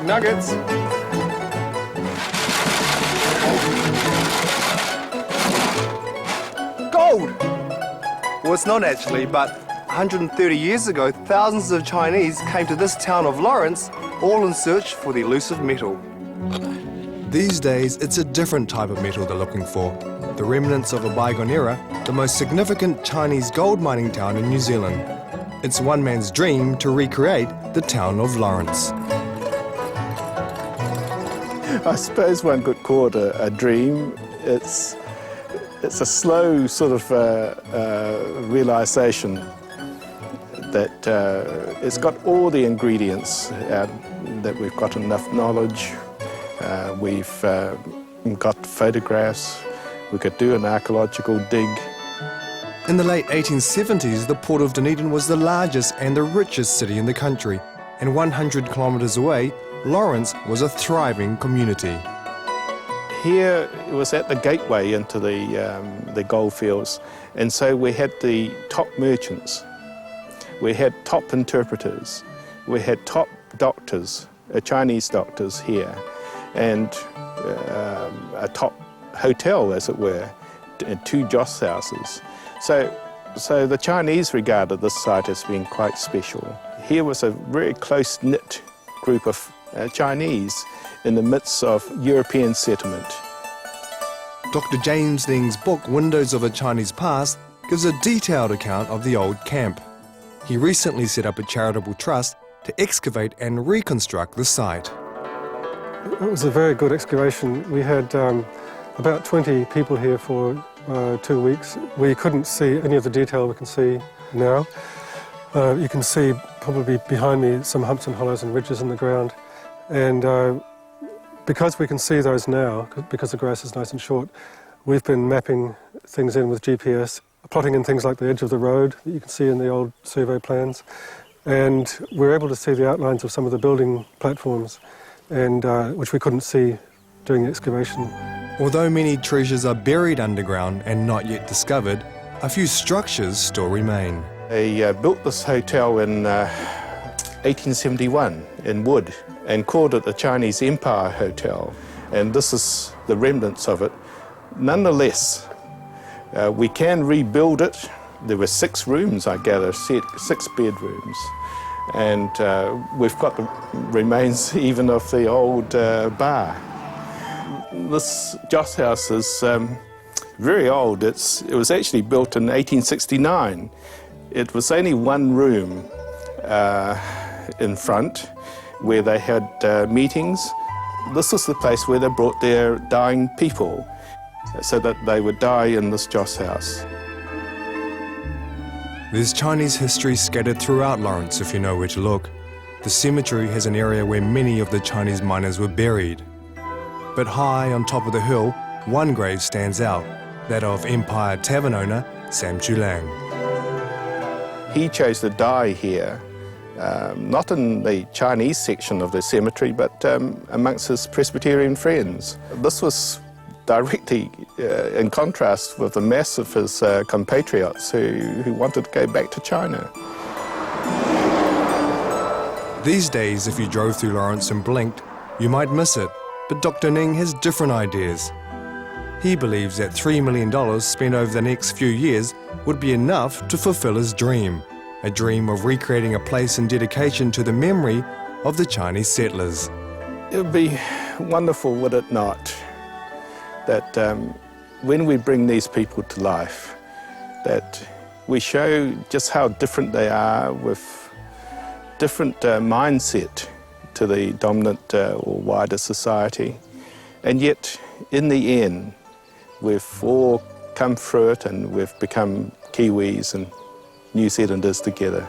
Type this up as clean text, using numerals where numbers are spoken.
nuggets. Gold! Well, it's not actually, but 130 years ago, thousands of Chinese came to this town of Lawrence, all in search for the elusive metal. These days, it's a different type of metal they're looking for. The remnants of a bygone era, the most significant Chinese gold mining town in New Zealand. It's one man's dream to recreate the town of Lawrence. I suppose one could call it a dream. It's a slow sort of realisation that it's got all the ingredients, that we've got enough knowledge, we've got photographs, we could do an archaeological dig. In the late 1870s, the port of Dunedin was the largest and the richest city in the country, and 100 kilometres away, Lawrence was a thriving community. Here it was at the gateway into the goldfields, and so we had the top merchants, we had top interpreters, we had top doctors, Chinese doctors here, and a top hotel, as it were, and 2 joss houses. So the Chinese regarded this site as being quite special. Here was a very close-knit group of Chinese in the midst of European settlement. Dr. James Ling's book, Windows of a Chinese Past, gives a detailed account of the old camp. He recently set up a charitable trust to excavate and reconstruct the site. It was a very good excavation. We had about 20 people here for 2 weeks. We couldn't see any of the detail we can see now. You can see probably behind me some humps and hollows and ridges in the ground. And because we can see those now, because the grass is nice and short, we've been mapping things in with GPS, plotting in things like the edge of the road that you can see in the old survey plans. And we're able to see the outlines of some of the building platforms, and which we couldn't see during the excavation. Although many treasures are buried underground and not yet discovered, a few structures still remain. They built this hotel in 1871 in wood and called it the Chinese Empire Hotel, and this is the remnants of it. Nonetheless, we can rebuild it. There were 6 rooms, I gather, 6 bedrooms, and we've got the remains even of the old bar. This joss house is very old. It was actually built in 1869. It was only 1 room in front where they had meetings. This was the place where they brought their dying people so that they would die in this joss house. There's Chinese history scattered throughout Lawrence if you know where to look. The cemetery has an area where many of the Chinese miners were buried. But high on top of the hill, one grave stands out, that of Empire Tavern owner Sam Chulang. He chose to die here, not in the Chinese section of the cemetery, but amongst his Presbyterian friends. This was directly in contrast with the mass of his compatriots who wanted to go back to China. These days, if you drove through Lawrence and blinked, you might miss it. But Dr. Ning has different ideas. He believes that $3 million spent over the next few years would be enough to fulfill his dream, a dream of recreating a place in dedication to the memory of the Chinese settlers. It would be wonderful, would it not, that when we bring these people to life, that we show just how different they are with different mindset to the dominant or wider society. And yet, in the end, we've all come through it and we've become Kiwis and New Zealanders together.